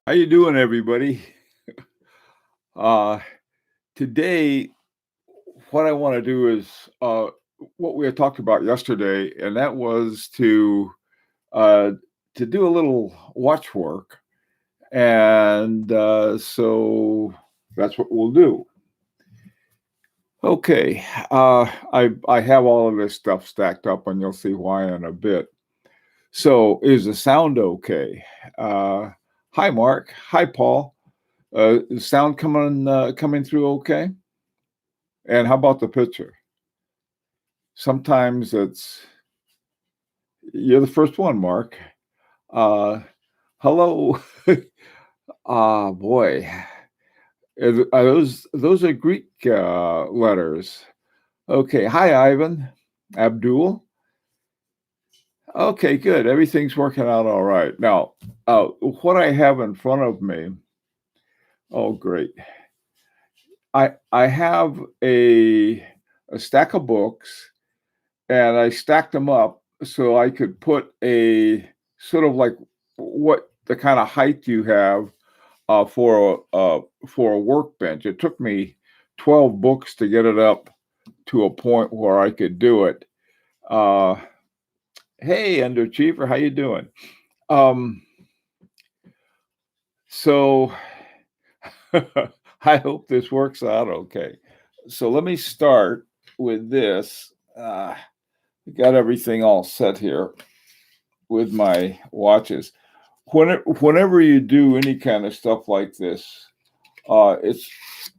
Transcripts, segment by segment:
How you doing, everybody? Uh, Today, what I want to do is what we had talked about yesterday, and that was uh, to do a little watch work, and so that's what we'll do. Okay, I have all of this stuff stacked up, and you'll see why in a bit. So, is the sound okay? Uh, Hi, Mark. Hi, Paul. Is sound coming through okay? And how about the picture? Sometimes you're the first one, Mark. Uh, Hello. Boy, are those are Greek letters? Okay. Hi, Ivan. Abdul. Okay, good. Everything's working out all right. Now, what I have in front of me. Oh, great. I have a stack of books, and I stacked them up so I could put a sort of like what the kind of height you have for a workbench. It took me 12 books to get it up to a point where I could do it. Uh, hey, Underachiever, how you doing? Um, so I hope this works out okay. So let me start with this. Got everything all set here with my watches. Whenever you do any kind of stuff like this, it's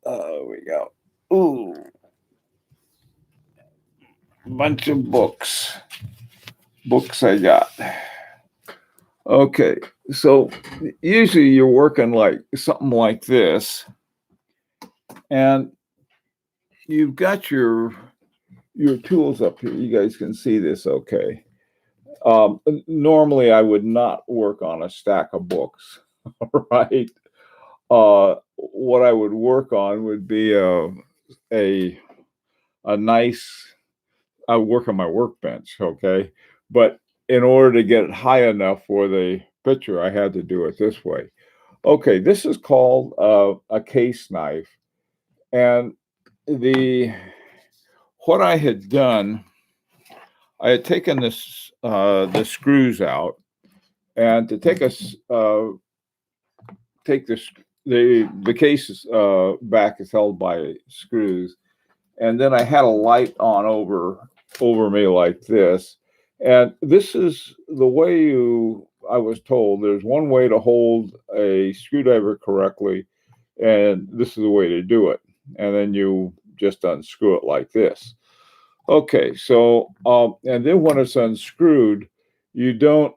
we go. Ooh, bunch of books I got. Okay, so usually you're working like something like this, and you've got your tools up here. You guys can see this, okay? Normally I would not work on a stack of books, right? What I would work on would be a a nice. I would work on my workbench, okay, but in order to get it high enough for the picture, I had to do it this way. Okay, this is called a case knife, and the what I had done, I had taken the screws out, and to take the case back is held by screws, and then I had a light on over me like this. And this is the way I was told there's one way to hold a screwdriver correctly, and this is the way to do it. And then you just unscrew it like this. Okay, so and then when it's unscrewed, you don't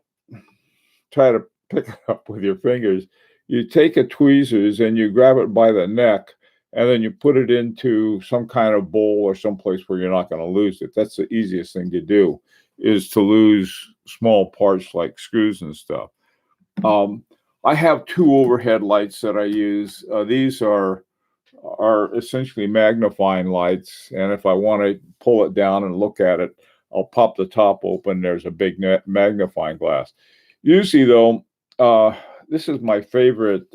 try to pick it up with your fingers. You take a tweezers and you grab it by the neck, and then you put it into some kind of bowl or someplace where you're not going to lose it. That's the easiest thing to do, is to lose small parts like screws and stuff. Um, I have two overhead lights that I use. These are essentially magnifying lights, and if I want to pull it down and look at it, I'll pop the top open. There's a big magnifying glass. Usually, though, uh, this is my favorite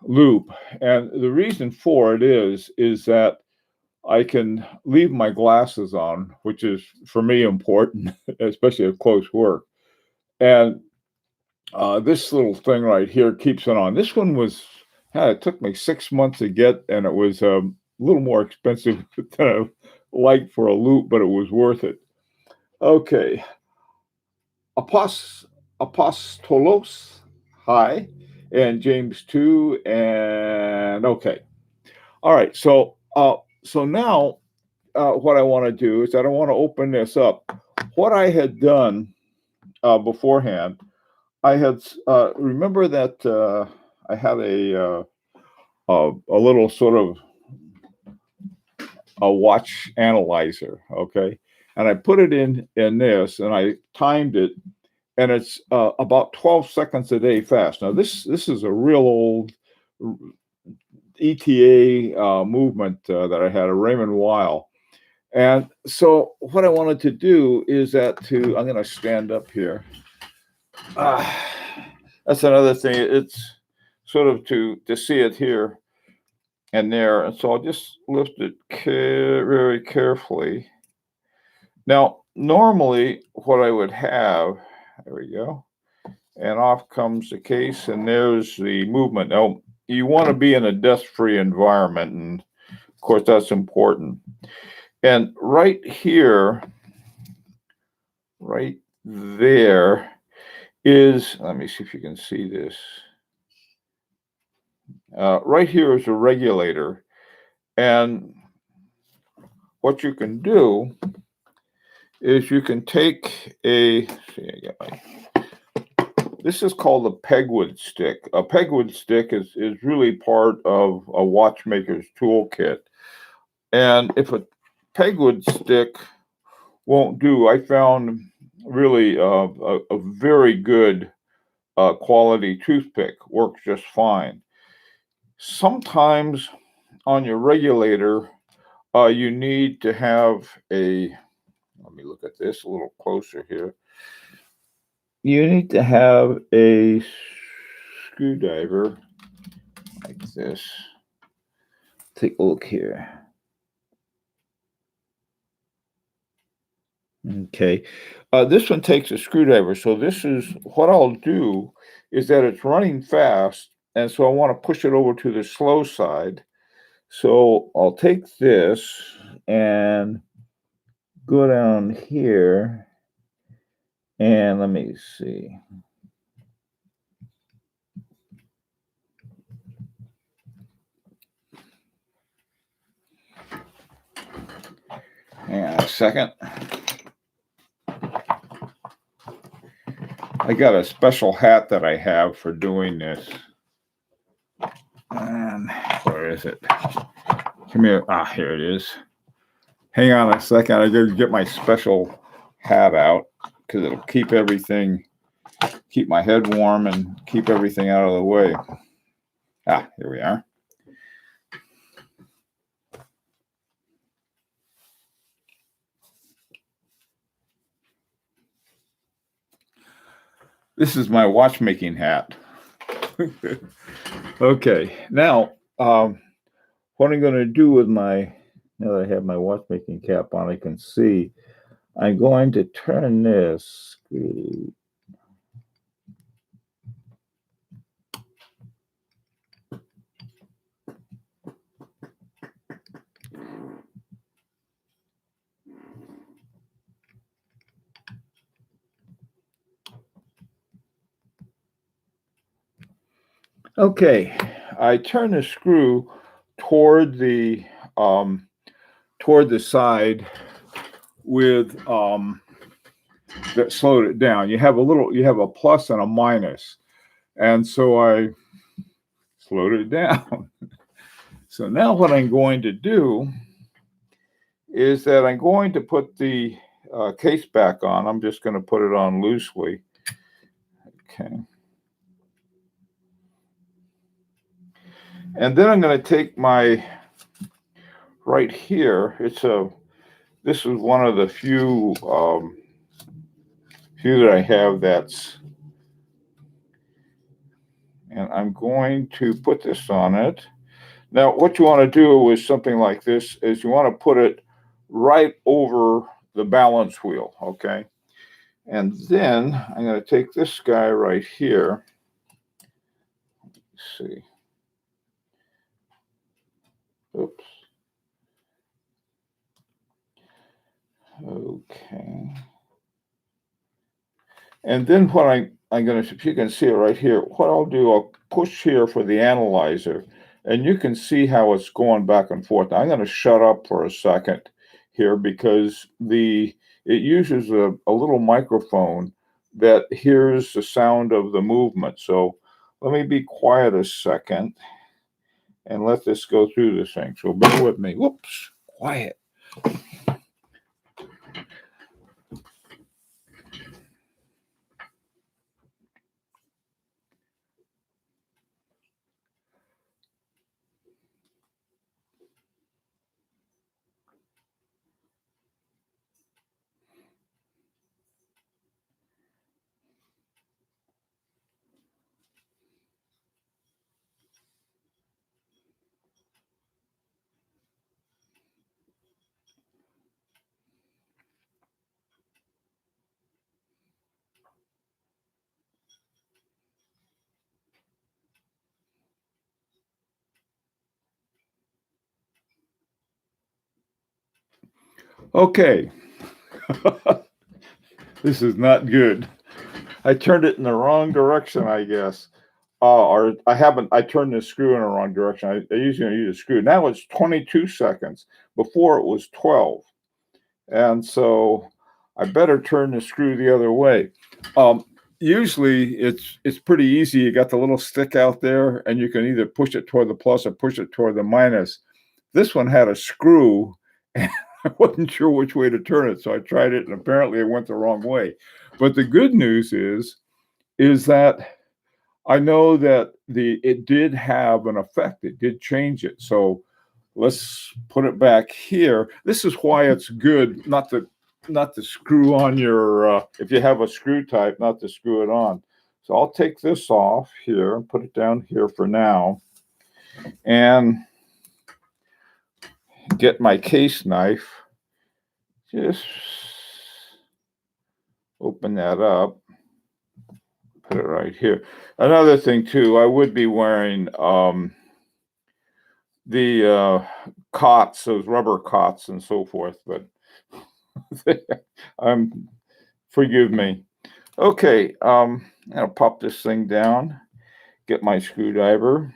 loop, and the reason for it is that I can leave my glasses on, which is for me important, especially at close work. And this little thing right here keeps it on. This one was, it took me 6 months to get, and it was a little more expensive than I like for a loop, but it was worth it. Okay, Apostolos, hi, and James 2, and okay. All right, so now what I want to do is I don't want to open this up. What I had done beforehand, I had remember that I had a little sort of a watch analyzer, okay, and I put it in this, and I timed it, and it's about 12 seconds a day fast. Now this is a real old ETA movement that I had, a Raymond Weil. And so what I wanted to do is that I'm going to stand up here. Uh, That's another thing. It's sort of to see it here and there, and so I'll just lift it very carefully. Now, normally, what I would have, there we go, and off comes the case, and there's the movement. Now, you want to be in a dust-free environment, and of course, that's important. And right here, right there is, let me see if you can see this. Right here is a regulator. And what you can do is you can take this is called a pegwood stick. A pegwood stick is really part of a watchmaker's toolkit. And if a pegwood stick won't do, I found really a very good quality toothpick works just fine. Sometimes on your regulator, you need to have let me look at this a little closer here. You need to have a screwdriver like this. Take a look here. Okay. This one takes a screwdriver. So this is what I'll do is that it's running fast. And so I want to push it over to the slow side. So I'll take this and go down here. And let me see. Hang on a second. I got a special hat that I have for doing this. And where is it? Come here. Here it is. Hang on a second. I gotta get my special hat out because it'll keep my head warm and keep everything out of the way. Here we are. This is my watchmaking hat. Okay, now what I'm going to do with now that I have my watchmaking cap on, I can see I'm going to turn this screw. Okay, I turn the screw toward the side with that slowed it down. You have a plus and a minus, and so I slowed it down. So now what I'm going to do is that I'm going to put the case back on. I'm just going to put it on loosely. Okay. And then I'm going to take my right here. This is one of the few that I have and I'm going to put this on it. Now, what you want to do with something like this is you want to put it right over the balance wheel, okay? And then I'm going to take this guy right here. Let's see. Oops. Okay. And then what I'm going to, if you can see it right here, what I'll do, I'll push here for the analyzer, and you can see how it's going back and forth. Now, I'm going to shut up for a second here because it uses a little microphone that hears the sound of the movement. So let me be quiet a second and let this go through this thing. So bear with me. Whoops, quiet. Okay. This is not good. I turned it in the wrong direction, I guess. Or I haven't, I turned the screw in the wrong direction. I usually use a screw. Now it's 22 seconds. Before it was 12. And so I better turn the screw the other way. Usually it's pretty easy. You got the little stick out there and you can either push it toward the plus or push it toward the minus. This one had a screw and I wasn't sure which way to turn it. So I tried it and apparently it went the wrong way. But the good news is that I know that it did have an effect. It did change it. So let's put it back here. This is why it's good not to screw on your if you have a screw type, not to screw it on. So I'll take this off here and put it down here for now and get my case knife. Just open that up. Put it right here. Another thing too, I would be wearing the cots, those rubber cots and so forth, but forgive me. Okay, I'll pop this thing down, get my screwdriver,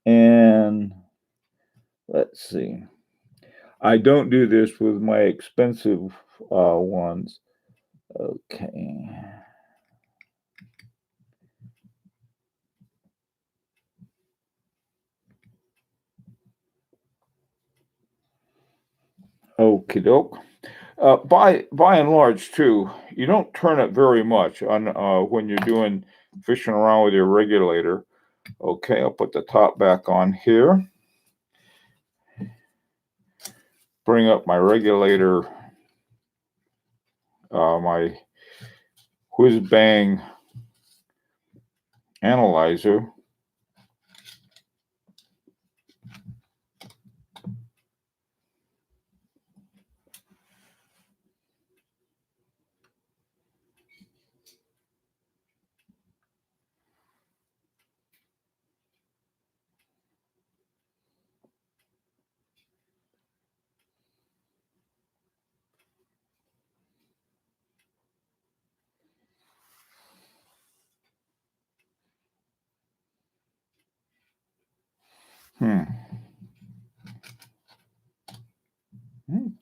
and let's see. I don't do this with my expensive ones. Okay. Okie doke. By and large, too, you don't turn it very much on when you're doing fishing around with your regulator. Okay, I'll put the top back on here. Bring up my regulator, my whiz bang analyzer.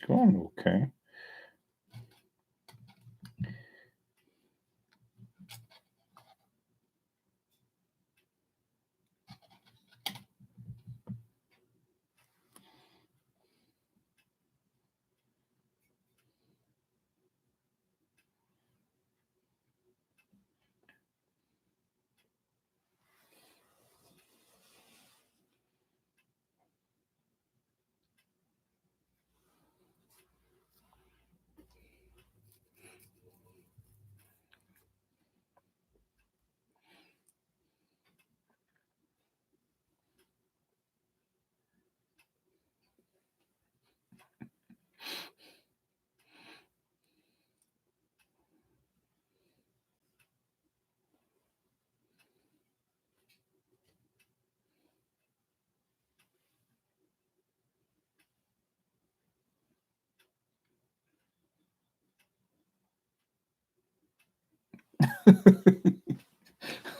Going okay.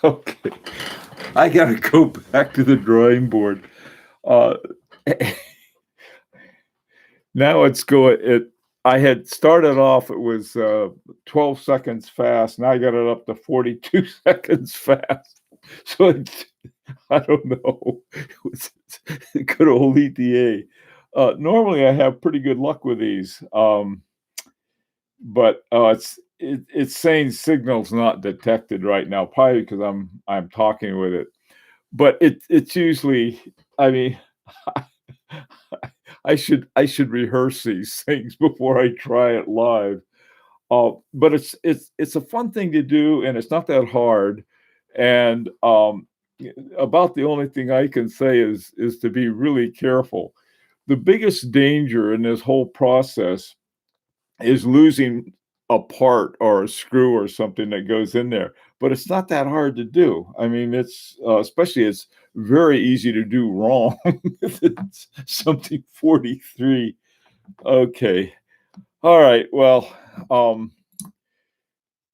Okay, I gotta go back to the drawing board. Now it's going. I had started off. It was 12 seconds fast. Now I got it up to 42 seconds fast. So I don't know. Good old ETA. Normally I have pretty good luck with these, but it's saying signals not detected right now. Probably because I'm talking with it. But it's usually. I mean. I should rehearse these things before I try it live. But it's a fun thing to do, and it's not that hard. And about the only thing I can say is to be really careful. The biggest danger in this whole process is losing a part or a screw or something that goes in there. But it's not that hard to do. I mean, it's especially it's very easy to do wrong. It's something 43. Okay. All right. Well, um,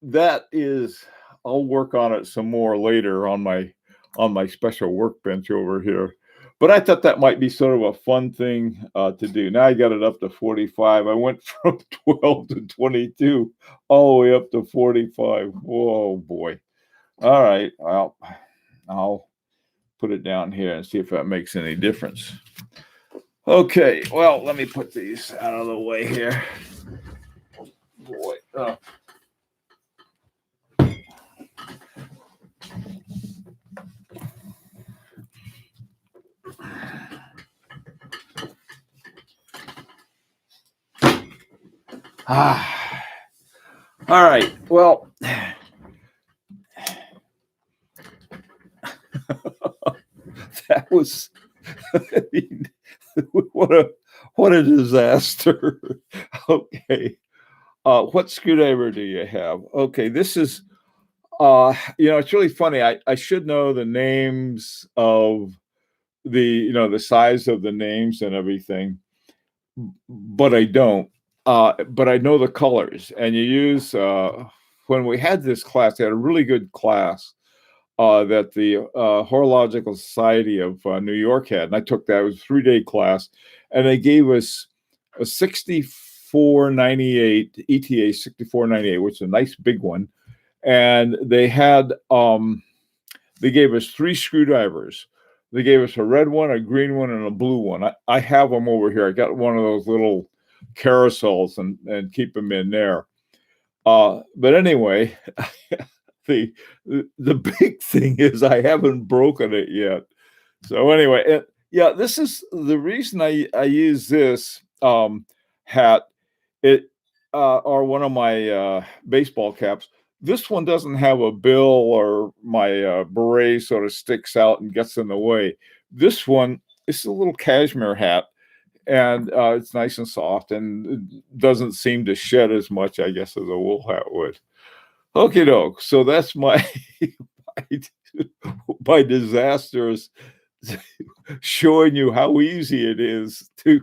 that is, I'll work on it some more later on my special workbench over here. But I thought that might be sort of a fun thing to do. Now I got it up to 45. I went from 12 to 22, all the way up to 45. Whoa, boy. All right. Well, I'll put it down here and see if that makes any difference. Okay. Well, let me put these out of the way here. Boy. Ah. All right. Well, that was what a disaster. Okay. What screwdriver do you have? Okay, this is it's really funny. I should know the names of the size of the names and everything, but I don't. But I know the colors, and you use when we had this class, they had a really good class that the Horological Society of New York had, and I took that. It was a 3-day class, and they gave us a 6498 ETA 6498, which is a nice big one, and they gave us 3 screwdrivers. They gave us a red one, a green one, and a blue one. I have them over here. I got one of those little carousels and keep them in there. But anyway, the the big thing is I haven't broken it yet. So anyway, yeah, this is the reason I use this hat. It or one of my baseball caps. This one doesn't have a bill, or my beret sort of sticks out and gets in the way. This one is a little cashmere hat, and it's nice and soft, and it doesn't seem to shed as much, I guess, as a wool hat would. Okay, doke. So that's my my, my disasters, showing you how easy it is to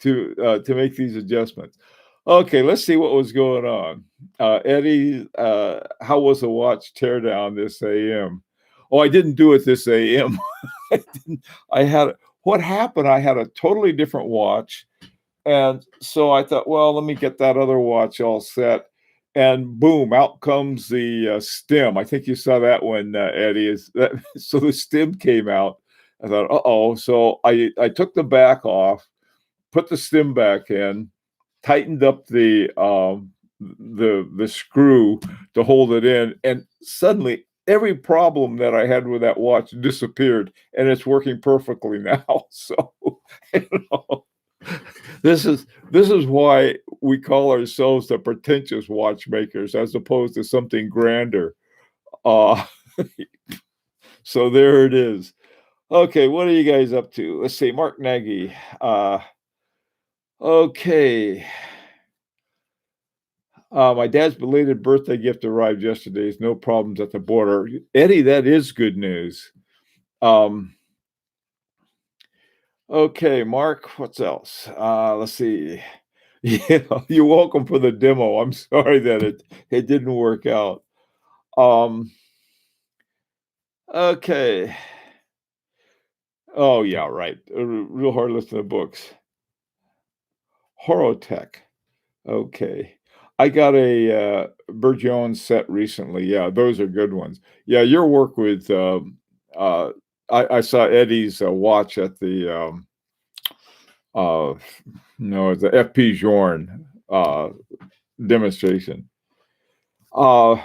make these adjustments. Okay, let's see what was going on. Eddie, how was the watch teardown this AM? Oh, I didn't do it this AM. I didn't. I had what happened. I had a totally different watch, and so I thought, well, let me get that other watch all set. And boom, out comes the stem. I think you saw that one, Eddie. Is that so? The stem came out. I thought, oh. So I took the back off, put the stem back in, tightened up the screw to hold it in, and suddenly every problem that I had with that watch disappeared, and it's working perfectly now. So, you know, this is why we call ourselves the pretentious watchmakers as opposed to something grander. Uh, so there it is. Okay, what are you guys up to? Let's see, Mark Nagy. Okay. My dad's belated birthday gift arrived yesterday. There's no problems at the border. Eddie, that is good news. Okay, Mark, what's else? Let's see. Yeah, you're welcome for the demo. I'm sorry that it didn't work out. Okay. Oh yeah, right. Real hard listen to books. Horotech. Okay. I got a Burt Jones set recently. Yeah, those are good ones. Yeah, your work with I saw Eddie's watch at the uh no, the FP Journe demonstration. Uh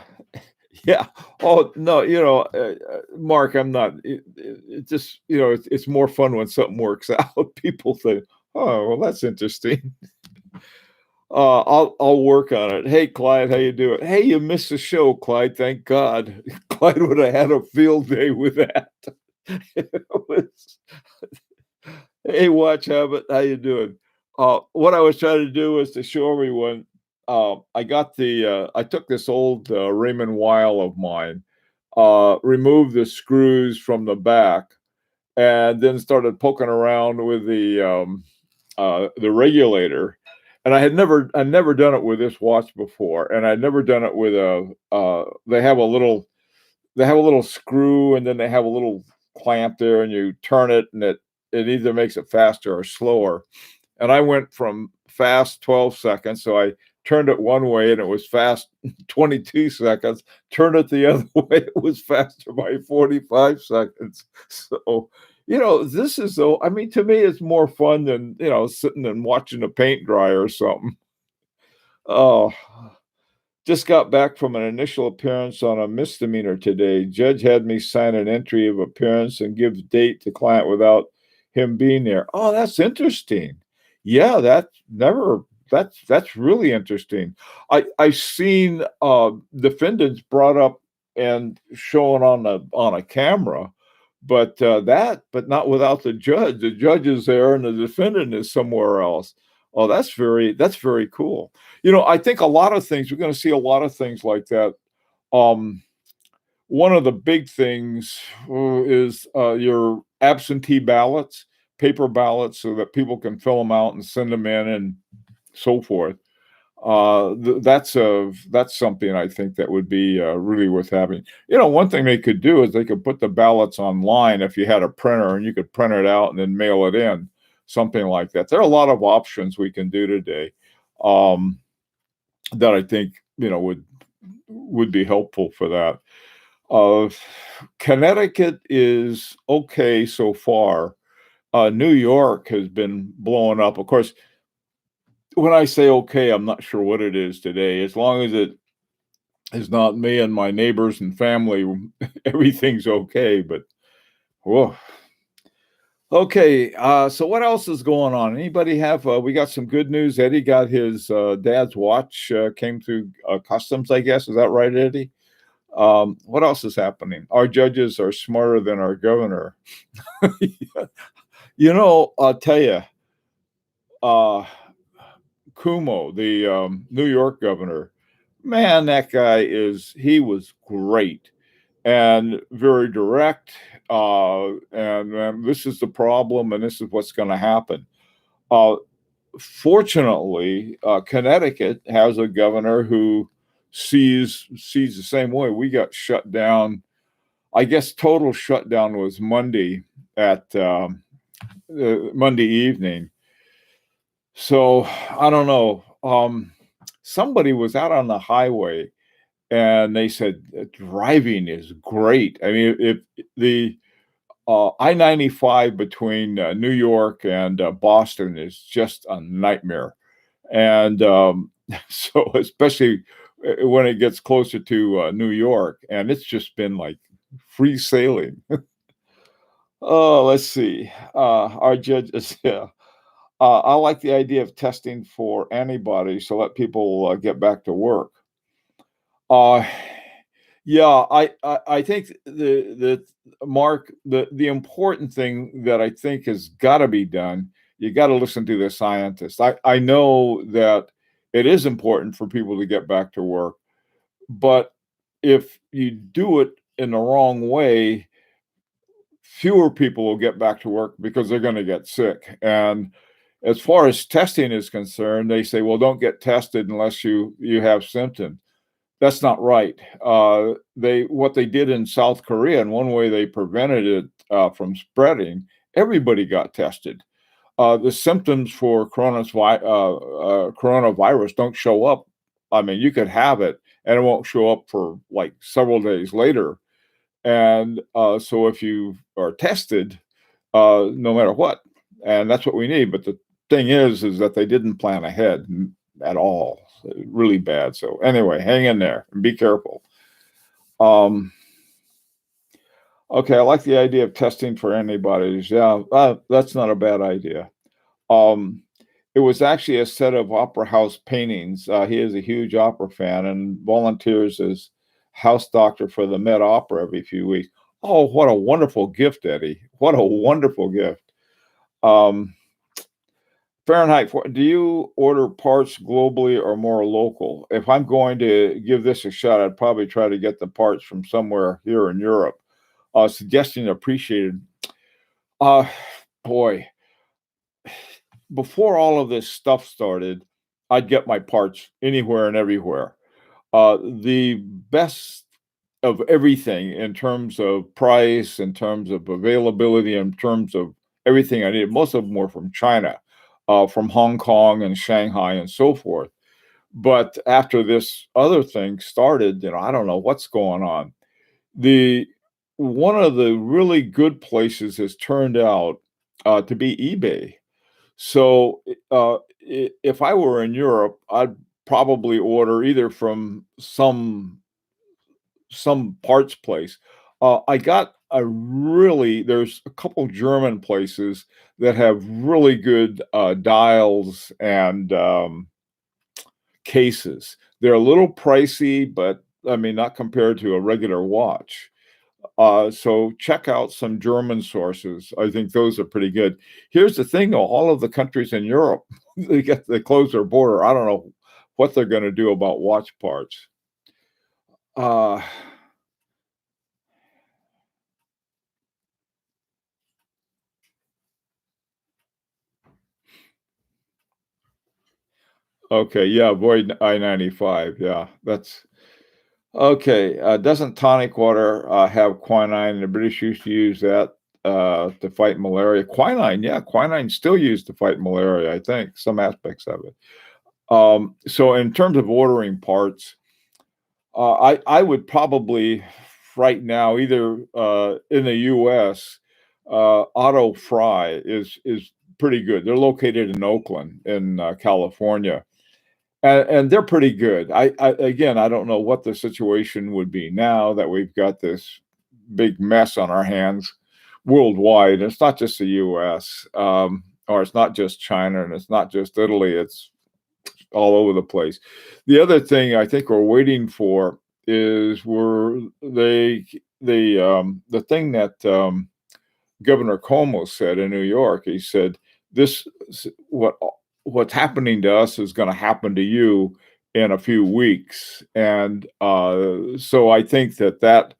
yeah. Oh no, Mark, I'm not it just, it's more fun when something works out. People think, "Oh, well that's interesting." I'll work on it. Hey, Clyde, how you doing? Hey, you missed the show, Clyde. Thank God. Clyde would have had a field day with that. It was- hey, Watch Habit, how you doing? What I was trying to do was to show everyone. I took this old Raymond Weil of mine, removed the screws from the back, and then started poking around with the regulator, and I'd never done it with this watch before, and I'd never done it with a. They have a little screw, and then they have a little clamp there, and you turn it, and it either makes it faster or slower. And I went from fast 12 seconds, so I turned it one way and it was fast 22 seconds. Turned it the other way, it was faster by 45 seconds. So, this is so. I mean, to me, it's more fun than sitting and watching the paint dry or something. Oh, just got back from an initial appearance on a misdemeanor today. Judge had me sign an entry of appearance and give date to client without him being there. Oh, that's interesting. Yeah, that's really interesting. I've seen defendants brought up and shown on a camera, but not without the judge. The judge is there and the defendant is somewhere else. Oh, that's very cool. I think a lot of things, we're going to see a lot of things like that. Um, One of the big things is your absentee ballots, paper ballots, so that people can fill them out and send them in and so forth. That's something I think that would be really worth having. One thing they could do is they could put the ballots online if you had a printer and you could print it out and then mail it in, something like that. There are a lot of options we can do today that I think would be helpful for that. Connecticut is okay so far. New York has been blowing up. Of course, when I say okay, I'm not sure what it is today. As long as it is not me and my neighbors and family, everything's okay. But whoa. Okay, so what else is going on? Anybody have? We got some good news. Eddie got his dad's watch came through customs, I guess. Is that right, Eddie? What else is happening? Our judges are smarter than our governor. I'll tell you, Cuomo, the New York governor, man, that guy he was great and very direct. And this is the problem, and this is what's going to happen. Uh, Fortunately, Connecticut has a governor who sees the same way. We got shut down. I guess total shutdown was Monday at Monday evening. So I don't know. Somebody was out on the highway and they said driving is great. I mean, if the I-95 between New York and Boston is just a nightmare. And so, especially when it gets closer to New York, and it's just been like free sailing. Oh, let's see. Our judges, yeah. I like the idea of testing for antibodies to let people get back to work. Uh, yeah, I think the Mark, the important thing that I think has got to be done, you got to listen to the scientists. I know that it is important for people to get back to work, but if you do it in the wrong way, fewer people will get back to work because they're going to get sick. And as far as testing is concerned, they say, well, don't get tested unless you have symptoms. That's not right. What they did in South Korea, and one way they prevented it from spreading, everybody got tested. The symptoms for coronavirus don't show up. I mean, you could have it, and it won't show up for like several days later. And so if you are tested, no matter what, and that's what we need. But the thing is that they didn't plan ahead at all. Really bad. So anyway, hang in there and be careful. Okay, I like the idea of testing for antibodies. Yeah, that's not a bad idea. Um, it was actually a set of opera house paintings. He is a huge opera fan and volunteers as house doctor for the Met Opera every few weeks. Oh, what a wonderful gift, Eddie. What a wonderful gift. Um, Fahrenheit, do you order parts globally or more local? If I'm going to give this a shot, I'd probably try to get the parts from somewhere here in Europe. Suggestion appreciated. Uh, Boy, before all of this stuff started, I'd get my parts anywhere and everywhere. The best of everything in terms of price, in terms of availability, in terms of everything I needed. Most of them were from China, from Hong Kong and Shanghai and so forth. But after this other thing started, I don't know what's going on. The One of the really good places has turned out to be eBay. So, if I were in Europe, I'd probably order either from some parts place. I got a really There's a couple German places that have really good dials and cases. They're a little pricey, but I mean, not compared to a regular watch. So check out some German sources. I think those are pretty good. Here's the thing, though, all of the countries in Europe, they close their border. I don't know what they're going to do about watch parts. Uh, okay, yeah, avoid I-95. Yeah, that's okay. Doesn't tonic water have quinine? The British used to use that to fight malaria. Quinine, yeah, quinine's still used to fight malaria, I think, some aspects of it. So in terms of ordering parts, I would probably right now either in the U.S. Auto Fry is pretty good. They're located in Oakland, in California, and they're pretty good. I don't know what the situation would be now that we've got this big mess on our hands worldwide. It's not just the U.S. Or it's not just China, and it's not just Italy. It's all over the place. The other thing I think we're waiting for is were they the thing that Governor Cuomo said in New York. He said this what's happening to us is going to happen to you in a few weeks, and so I think that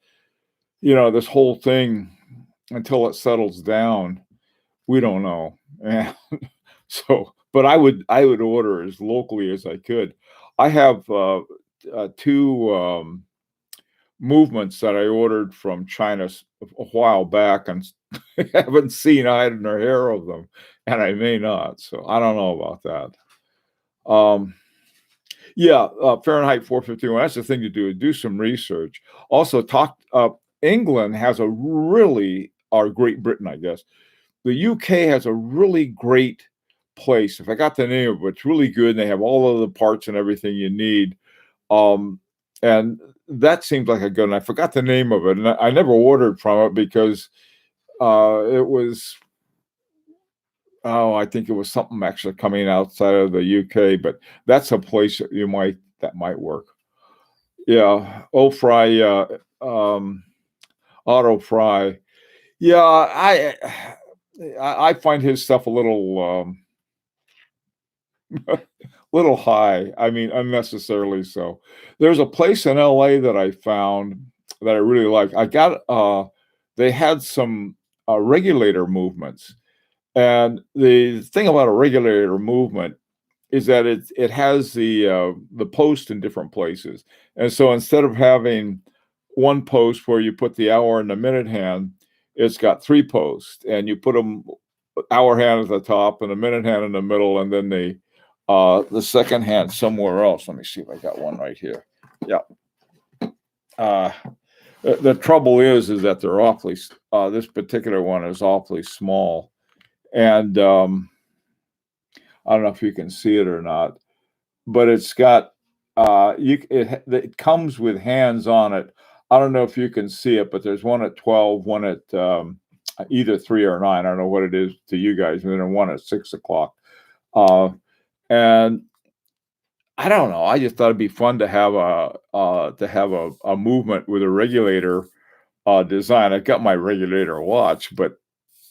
this whole thing until it settles down, we don't know. And so, but I would order as locally as I could. I have two movements that I ordered from China a while back, and haven't seen hide nor hair of them, and I may not. So I don't know about that. Yeah, Fahrenheit 451. That's the thing to do. Do some research. Also, talk. England has a really, or Great Britain, I guess. The UK has a really great place. If I got the name of it, it's really good. And they have all of the parts and everything you need. Um, and that seems like a good. And I forgot the name of it, and I never ordered from it because it was. Oh, I think it was something actually coming outside of the UK, but that's a place that might work. Yeah, Fry, Auto Fry. Yeah, I find his stuff a little high. I mean, unnecessarily so. There's a place in LA that I found that I really like. They had some regulator movements. And the thing about a regulator movement is that it has the post in different places. And so instead of having one post where you put the hour and the minute hand, it's got three posts, and you put them hour hand at the top and a minute hand in the middle, and then the second hand somewhere else. Let me see if I got one right here. Yeah. Uh, the trouble is that they're awfully. This particular one is awfully small, and I don't know if you can see it or not, but it's got it comes with hands on it. I don't know if you can see it, but there's one at 12, one at either 3 or 9. I don't know what it is to you guys, and then one at 6 o'clock. Uh, and I don't know. I just thought it'd be fun to have a movement with a regulator design. I got my regulator watch, but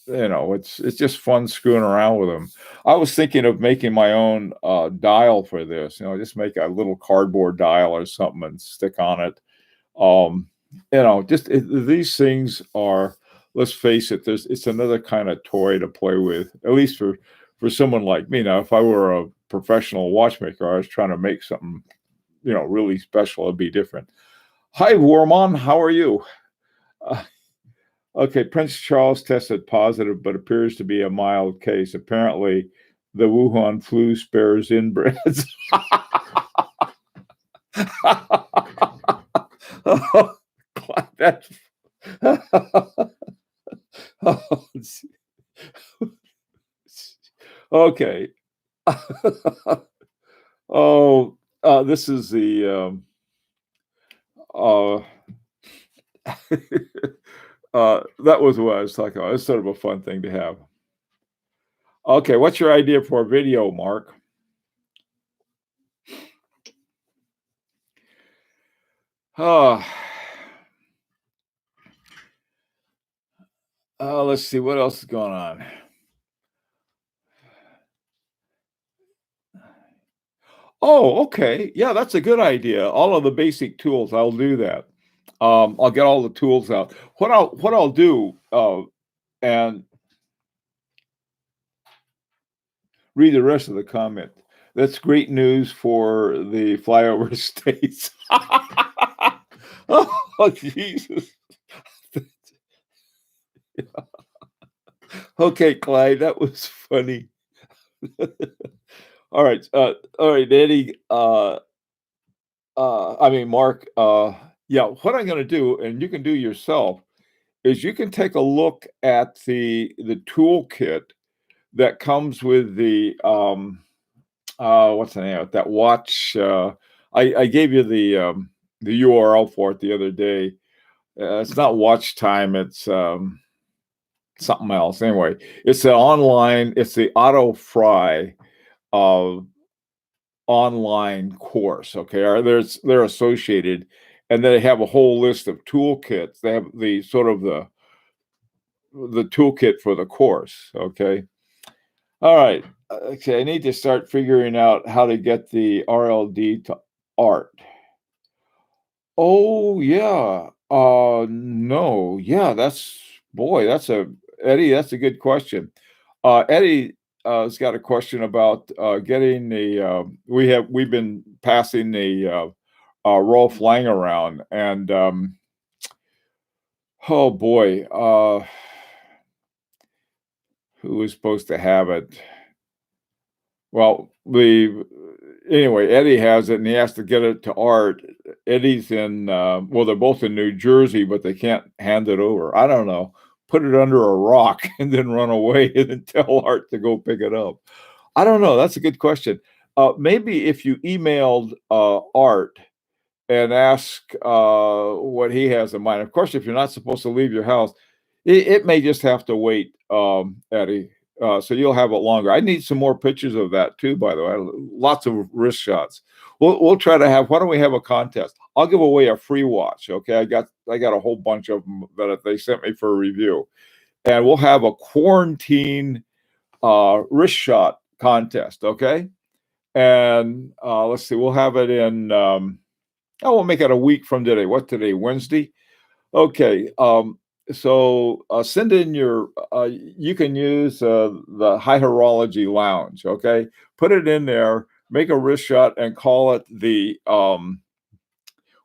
it's just fun screwing around with them. I was thinking of making my own dial for this. Just make a little cardboard dial or something and stick on it. Um, these things are. Let's face it. It's another kind of toy to play with, at least for someone like me. Now, if I were a professional watchmaker, I was trying to make something, really special, it'd be different. Hi, Warmon, how are you? Uh, okay, Prince Charles tested positive, but appears to be a mild case. Apparently, the Wuhan flu spares inbreds. That's okay. Oh, this is the uh, that was what I was talking about. It's sort of a fun thing to have. Okay, what's your idea for a video, Mark? Uh, let's see what else is going on. Oh, okay. Yeah, that's a good idea. All of the basic tools, I'll do that. I'll get all the tools out. What I'll do, and read the rest of the comment. That's great news for the flyover states. Oh, Jesus. Okay, Clyde, that was funny. All right, Eddie. I mean, Mark. Yeah, what I'm going to do, and you can do yourself, is you can take a look at the toolkit that comes with the what's the name of it? That watch. I gave you the URL for it the other day. It's not watch time. It's something else. Anyway, it's an online. It's the Auto Fry uh, online course. Okay, or they're associated, and they have a whole list of toolkits. They have the sort of the toolkit for the course. Okay. All right. Okay, I need to start figuring out how to get the RLD to art. Oh yeah. No. Yeah, that's boy, that's a Eddie, that's a good question. Eddie has got a question about getting the we've been passing the Rolf Lang around and oh boy, who was supposed to have it? Well, the anyway, Eddie has it, and he has to get it to Art. Eddie's in, well, they're both in New Jersey, but they can't hand it over. I don't know. Put it under a rock and then run away and then tell Art to go pick it up. I don't know. That's a good question. Maybe if you emailed Art and ask what he has in mind. Of course, if you're not supposed to leave your house, it may just have to wait, Eddie. So you'll have it longer. I need some more pictures of that too, by the way. Lots of wrist shots. We'll try to have. Why don't we have a contest? I'll give away a free watch. Okay, I got a whole bunch of them that they sent me for a review, and we'll have a quarantine wrist shot contest. Okay, and let's see, we'll have it in. We'll make it a week from today. What today? Wednesday. Okay. So send in your. You can use the High Horology Lounge. Okay, put it in there. Make a wrist shot and call it the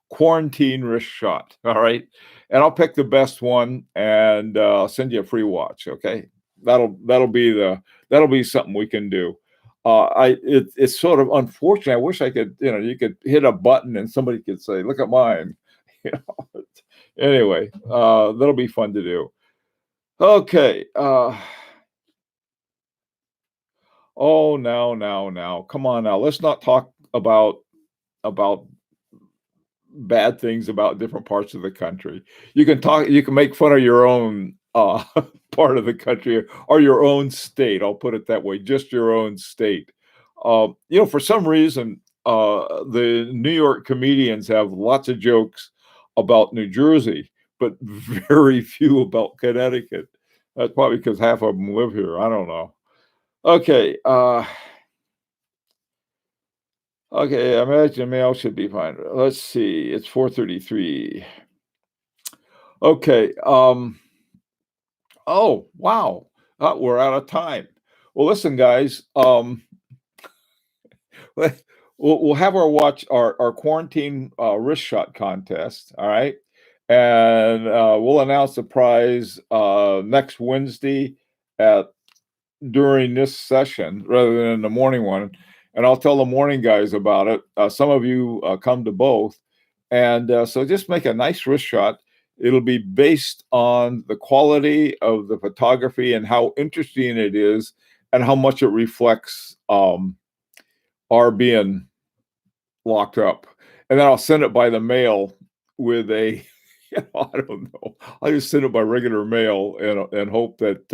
quarantine wrist shot. All right, and I'll pick the best one and I'll send you a free watch. Okay, that'll be something we can do. It's sort of unfortunate. I wish I could. You could hit a button and somebody could say, "Look at mine." You know. Anyway, that'll be fun to do. Okay. Oh, now, come on now. Let's not talk about bad things about different parts of the country. You can make fun of your own part of the country or your own state. I'll put it that way, just your own state. For some reason, the New York comedians have lots of jokes about New Jersey, but very few about Connecticut. That's probably because half of them live here. I don't know. Okay. Okay, I imagine mail should be fine. Let's see. It's 4:33. Okay. Oh, wow. We're out of time. Well, listen, guys. We'll have our quarantine wrist shot contest. All right, and we'll announce the prize next Wednesday at during this session rather than the morning one. And I'll tell the morning guys about it. Some of you come to both. And so just make a nice wrist shot. It'll be based on the quality of the photography and how interesting it is and how much it reflects our being locked up. And then I'll send it by the mail with a, I don't know, I'll just send it by regular mail and hope that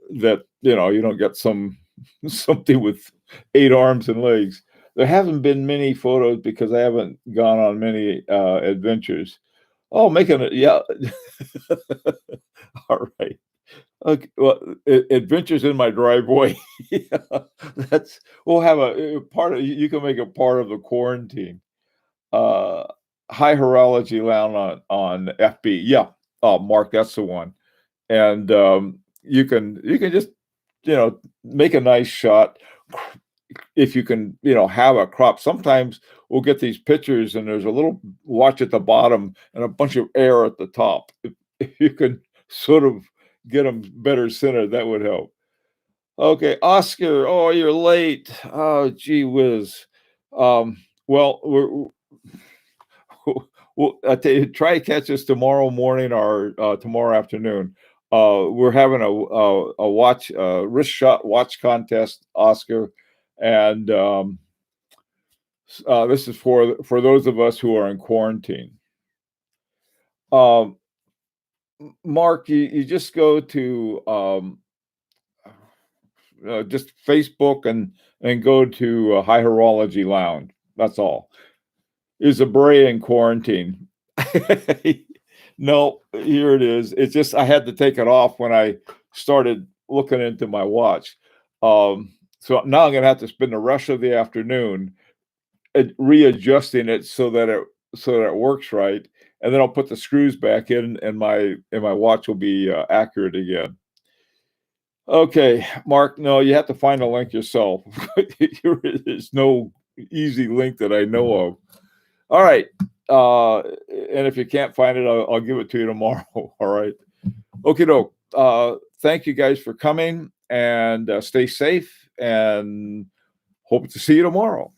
that you don't get something with 8 arms and legs. There haven't been many photos because I haven't gone on many adventures. Oh, making it, yeah. All right. Okay. Well, adventures in my driveway. Yeah, that's we'll have a part of you can make it part of the quarantine. Uh, High Horology Lounge on FB. Yeah. Oh, Mark, that's the one. And you can just make a nice shot if you can have a crop. Sometimes we'll get these pictures and there's a little watch at the bottom and a bunch of air at the top. If you can sort of get them better centered, that would help. Okay, Oscar, oh, you're late. Oh, gee whiz. Well, well, I tell you, try to catch us tomorrow morning or tomorrow afternoon. We're having a watch wrist shot watch contest, Oscar, and this is for those of us who are in quarantine. Um, Mark, you just go to just Facebook and go to High Horology Lounge. That's all. Is a Bray in quarantine? No, here it is. It's just I had to take it off when I started looking into my watch. So now I'm gonna have to spend the rest of the afternoon readjusting it so that it works right, and then I'll put the screws back in, and my watch will be accurate again. Okay, Mark. No, you have to find a link yourself. There's no easy link that I know of. All right. And if you can't find it, I'll give it to you tomorrow. All right. Okay, doke. Thank you guys for coming and stay safe and hope to see you tomorrow.